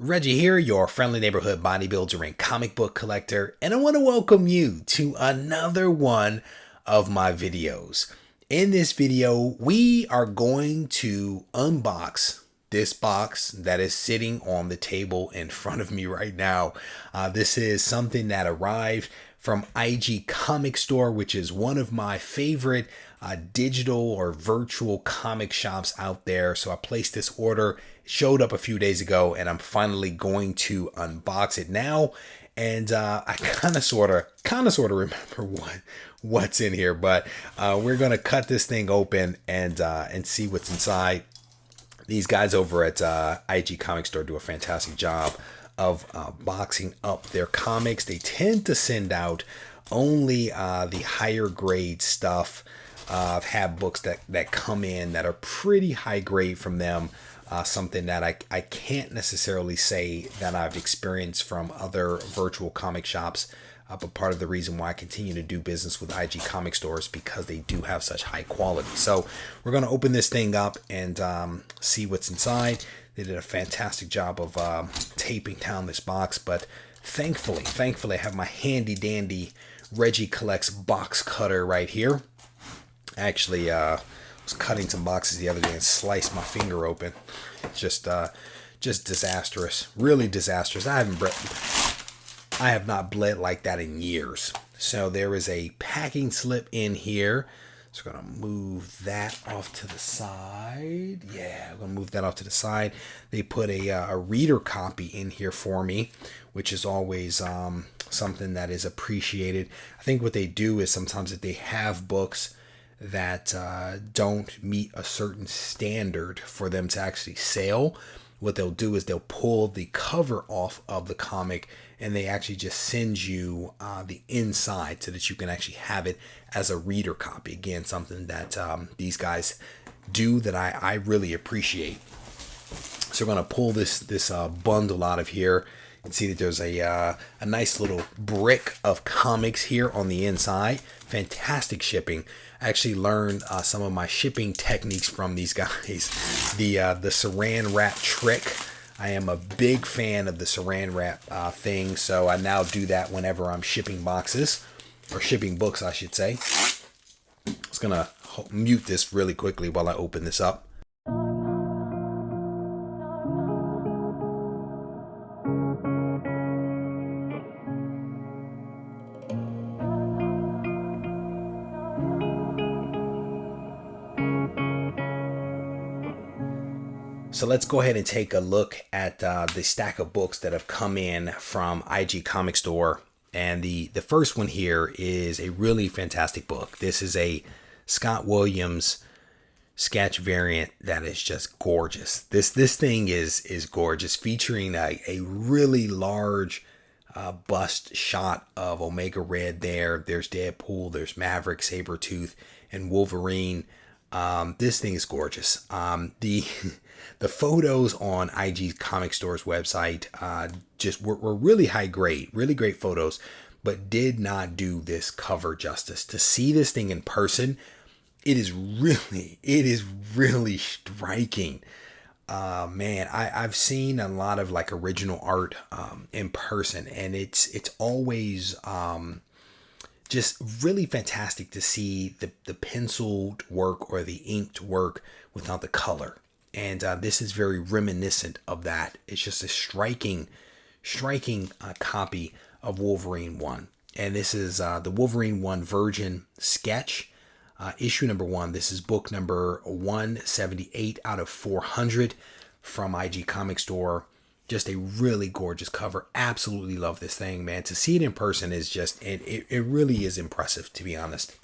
Reggie here, your friendly neighborhood bodybuilder and comic book collector, and I want to welcome you to another one of my videos. In this video, we are going to unbox this box that is sitting on the table in front of me right now. This is something that arrived from IG Comic Store, which is one of my favorite digital or virtual comic shops out there. So I placed this order, it showed up a few days ago, and I'm finally going to unbox it now. And I kind of sort of remember what's in here, but we're gonna cut this thing open and see what's inside. These guys over at IG Comic Store do a fantastic job of boxing up their comics. They tend to send out only the higher grade stuff. I've had books that come in that are pretty high grade from them. Something that I can't necessarily say that I've experienced from other virtual comic shops. But part of the reason why I continue to do business with IG Comic Stores because they do have such high quality. So we're going to open this thing up and see what's inside. They did a fantastic job of taping down this box, but thankfully I have my handy dandy Regie Collects box cutter right here. Actually, was cutting some boxes the other day and sliced my finger open. Just disastrous, really disastrous. I have not bled like that in years. So there is a packing slip in here. So we're gonna move that off to the side. Yeah, we're gonna move that off to the side. They put a reader copy in here for me, which is always something that is appreciated. I think what they do is sometimes if they have books that don't meet a certain standard for them to actually sell, what they'll do is they'll pull the cover off of the comic and they actually just send you the inside so that you can actually have it as a reader copy. Again, something that these guys do that I really appreciate. So we're going to pull this bundle out of here and see that there's a nice little brick of comics here on the inside. Fantastic shipping. I actually learned some of my shipping techniques from these guys. The saran wrap trick. I am a big fan of the saran wrap thing, so I now do that whenever I'm shipping boxes, or shipping books, I should say. I'm just gonna mute this really quickly while I open this up. So let's go ahead and take a look at the stack of books that have come in from IG Comic Store. And the first one here is a really fantastic book. This is a Scott Williams sketch variant that is just gorgeous. This thing is gorgeous, featuring a really large bust shot of Omega Red there. There's Deadpool, there's Maverick, Sabretooth, and Wolverine. This thing is gorgeous. The photos on IG Comic Store's website just were really high grade, really great photos, but did not do this cover justice. To see this thing in person, it is really striking. Man, I've seen a lot of like original art in person, and it's always just really fantastic to see the penciled work or the inked work without the color. And this is very reminiscent of that. It's just a striking copy of Wolverine 1. And this is the Wolverine 1 Virgin Sketch, issue number 1. This is book number 178 out of 400 from IG Comic Store. Just a really gorgeous cover. Absolutely love this thing, man. To see it in person is just, it really is impressive, to be honest.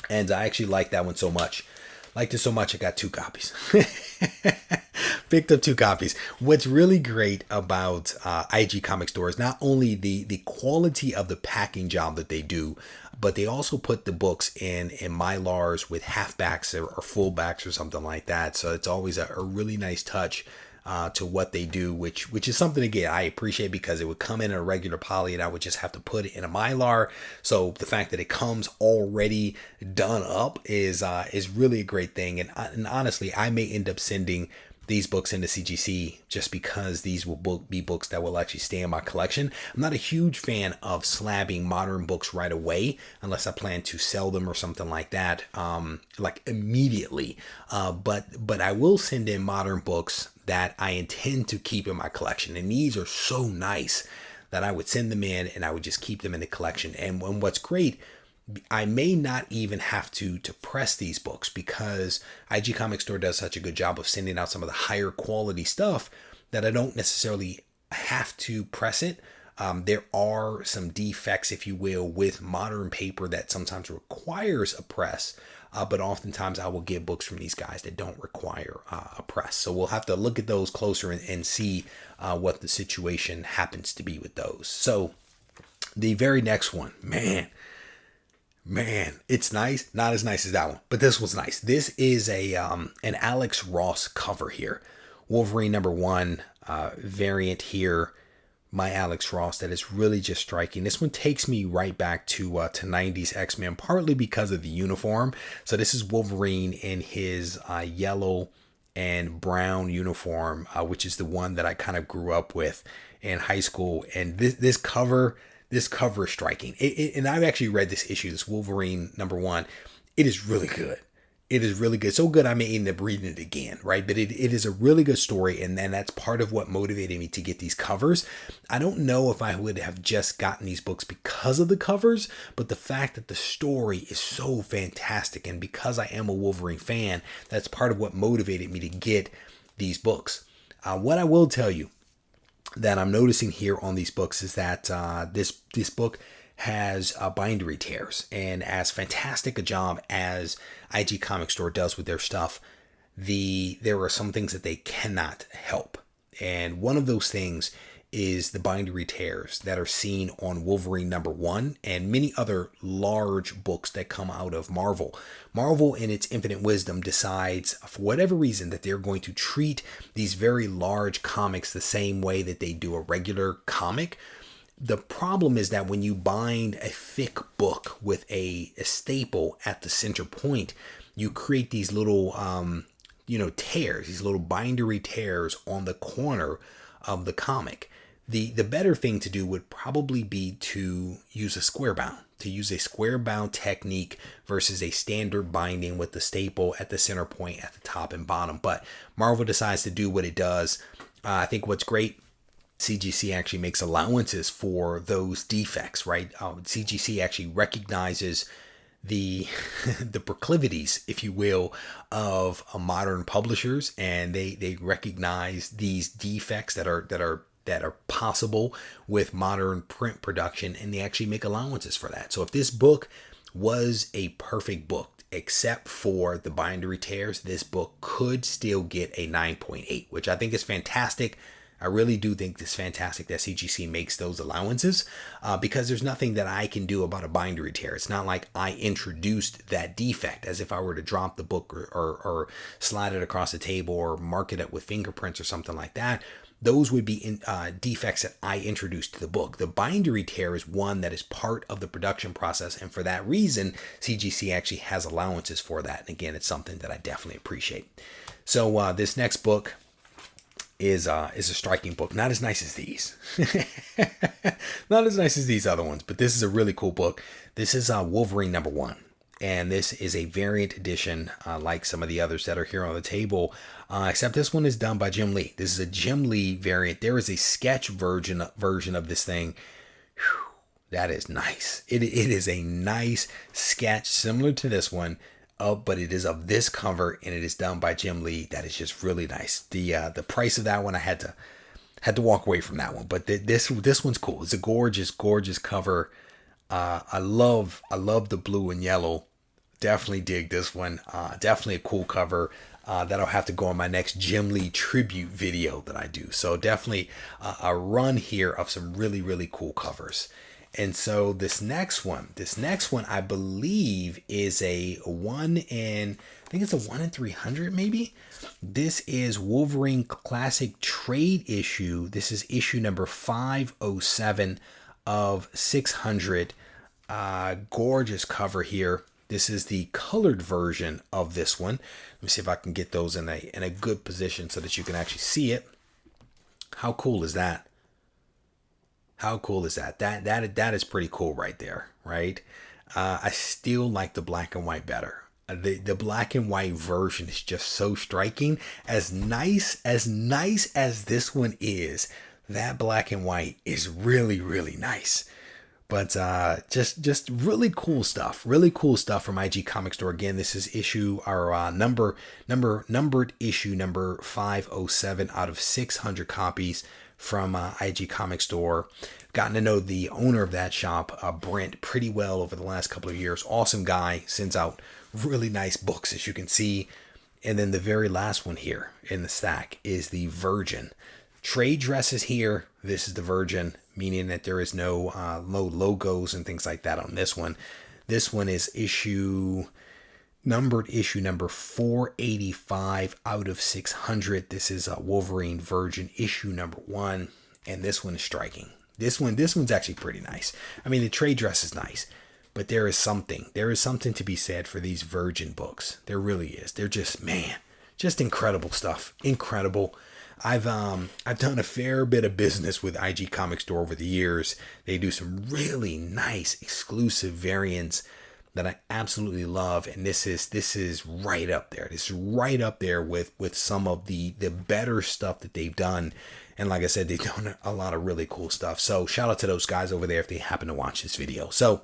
And I actually like that one so much. Liked it so much, I got 2 copies. Picked up 2 copies. What's really great about IG Comic Store is not only the quality of the packing job that they do, but they also put the books in Mylars with halfbacks or fullbacks or something like that. So it's always a really nice touch to what they do, which is something, again, I appreciate, because it would come in a regular poly and I would just have to put it in a Mylar. So the fact that it comes already done up is really a great thing. And honestly, I may end up sending these books into CGC just because these will be books that will actually stay in my collection. I'm not a huge fan of slabbing modern books right away unless I plan to sell them or something like that, like immediately. But I will send in modern books that I intend to keep in my collection, and these are so nice that I would send them in and I would just keep them in the collection. And what's great, I may not even have to press these books because IG Comics Store does such a good job of sending out some of the higher quality stuff that I don't necessarily have to press it. There are some defects, if you will, with modern paper that sometimes requires a press, but oftentimes I will get books from these guys that don't require a press. So we'll have to look at those closer and see what the situation happens to be with those. So the very next one, man, it's nice. Not as nice as that one, but this was nice. This is an Alex Ross cover here. Wolverine #1 variant here. My Alex Ross that is really just striking. This one takes me right back to 90s X-Men, partly because of the uniform. So this is Wolverine in his yellow and brown uniform, which is the one that I kind of grew up with in high school. And this cover is striking. And I've actually read this issue, this Wolverine #1. It is really good. It is really good. So good I may end up reading it again, right? But it is a really good story, and then that's part of what motivated me to get these covers. I don't know if I would have just gotten these books because of the covers, but the fact that the story is so fantastic, and because I am a Wolverine fan, that's part of what motivated me to get these books. What I will tell you that I'm noticing here on these books is that this book has bindery tears, and as fantastic a job as IG Comics Store does with their stuff, there are some things that they cannot help, and one of those things is the bindery tears that are seen on Wolverine #1 and many other large books that come out of Marvel. Marvel, in its infinite wisdom, decides for whatever reason that they're going to treat these very large comics the same way that they do a regular comic. The problem is that when you bind a thick book with a staple at the center point, you create these little, tears, these little bindery tears on the corner of the comic. The better thing to do would probably be to use a square bound technique versus a standard binding with the staple at the center point at the top and bottom. But Marvel decides to do what it does. I think what's great, CGC actually makes allowances for those defects, right? CGC actually recognizes the proclivities, if you will, of modern publishers, and they recognize these defects that are possible with modern print production, and they actually make allowances for that. So if this book was a perfect book, except for the bindery tears, this book could still get a 9.8, which I think is fantastic. I really do think it's fantastic that CGC makes those allowances because there's nothing that I can do about a bindery tear. It's not like I introduced that defect as if I were to drop the book or slide it across the table or mark it up with fingerprints or something like that. Those would be defects that I introduced to the book. The bindery tear is one that is part of the production process, and for that reason, CGC actually has allowances for that. And again, it's something that I definitely appreciate. So this next book is a striking book. Not as nice as these. Not as nice as these other ones, but this is a really cool book. This is Wolverine #1. And this is a variant edition like some of the others that are here on the table, except this one is done by Jim Lee. This is a Jim Lee variant. There is a sketch version of this thing. Whew, that is nice. It is a nice sketch similar to this one, but it is of this cover, and it is done by Jim Lee. That is just really nice. The price of that one, I had to walk away from that one, but this one's cool. It's a gorgeous cover. I love the blue and yellow. Definitely dig this one. Definitely a cool cover. That'll have to go on my next Jim Lee tribute video that I do. So definitely a run here of some really cool covers. And so this next one I believe is a 1 in 300 maybe. This is Wolverine Classic Trade issue. This is issue number 507 of 600. Gorgeous cover here. This is the colored version of this one. Let me see if I can get those in a good position so that you can actually see it. How cool is that? How cool is that? That is pretty cool right there, right? I still like the black and white better. The black and white version is just so striking. As nice as this one is, that black and white is really, really nice. But just really cool stuff from IG Comic Store. Again, this is numbered issue number 507 out of 600 copies from IG Comic Store. Gotten to know the owner of that shop, Brent, pretty well over the last couple of years. Awesome guy, sends out really nice books, as you can see. And then the very last one here in the stack is the Virgin. Trade dresses here. This is the Virgin, meaning that there is no logos and things like that on this one. This one is numbered issue number 485 out of 600. This is a Wolverine Virgin issue number 1, and this one is striking. This one's actually pretty nice. I mean, the trade dress is nice, but there is something to be said for these Virgin books. There really is. They're just, man, just incredible stuff. Incredible. I've done a fair bit of business with IG Comic Store over the years. They do some really nice exclusive variants that I absolutely love, and this is right up there. This is right up there with some of the better stuff that they've done. And like I said, they've done a lot of really cool stuff. So shout out to those guys over there if they happen to watch this video. So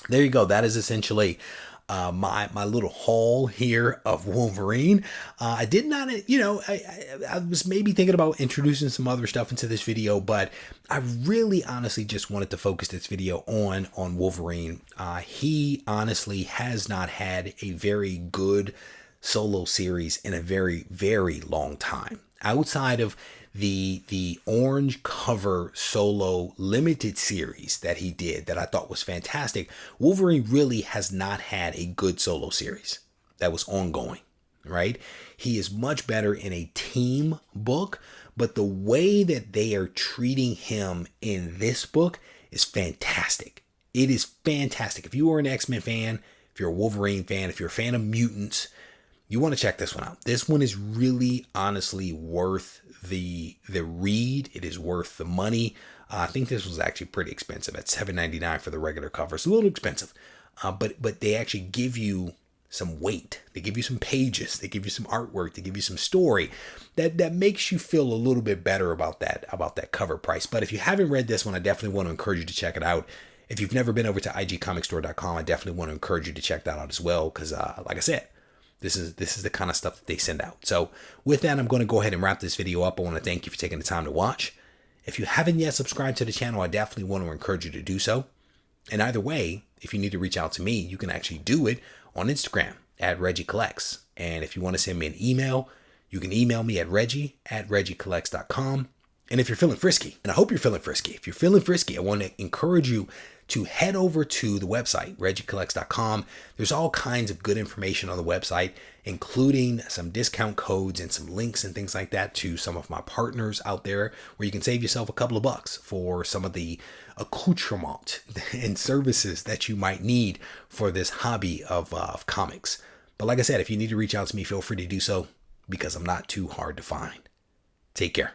there you go. That is essentially my little haul here of Wolverine. I did not, I was maybe thinking about introducing some other stuff into this video, but I really honestly just wanted to focus this video on Wolverine. He honestly has not had a very good solo series in a very, very long time. Outside of the orange cover solo limited series that he did that I thought was fantastic, Wolverine really has not had a good solo series that was ongoing, right? He is much better in a team book, but the way that they are treating him in this book is fantastic. It is fantastic. If you are an X-Men fan, if you're a Wolverine fan, if you're a fan of mutants, you want to check this one out. This one is really honestly worth the read. It is worth the money. I think this was actually pretty expensive at $7.99 for the regular cover. It's a little expensive, but they actually give you some weight. They give you some pages. They give you some artwork. They give you some story that makes you feel a little bit better about that cover price. But if you haven't read this one, I definitely want to encourage you to check it out. If you've never been over to igcomicstore.com, I definitely want to encourage you to check that out as well, because like I said, this is the kind of stuff that they send out. So with that, I'm going to go ahead and wrap this video up. I want to thank you for taking the time to watch. If you haven't yet subscribed to the channel, I definitely want to encourage you to do so. And either way, if you need to reach out to me, you can actually do it on Instagram at Regie Collects. And if you want to send me an email, you can email me at reggie@regiecollects.com. And if you're feeling frisky, and I hope you're feeling frisky, if you're feeling frisky, I want to encourage you to head over to the website, regiecollects.com. There's all kinds of good information on the website, including some discount codes and some links and things like that to some of my partners out there, where you can save yourself a couple of bucks for some of the accoutrement and services that you might need for this hobby of comics. But like I said, if you need to reach out to me, feel free to do so, because I'm not too hard to find. Take care.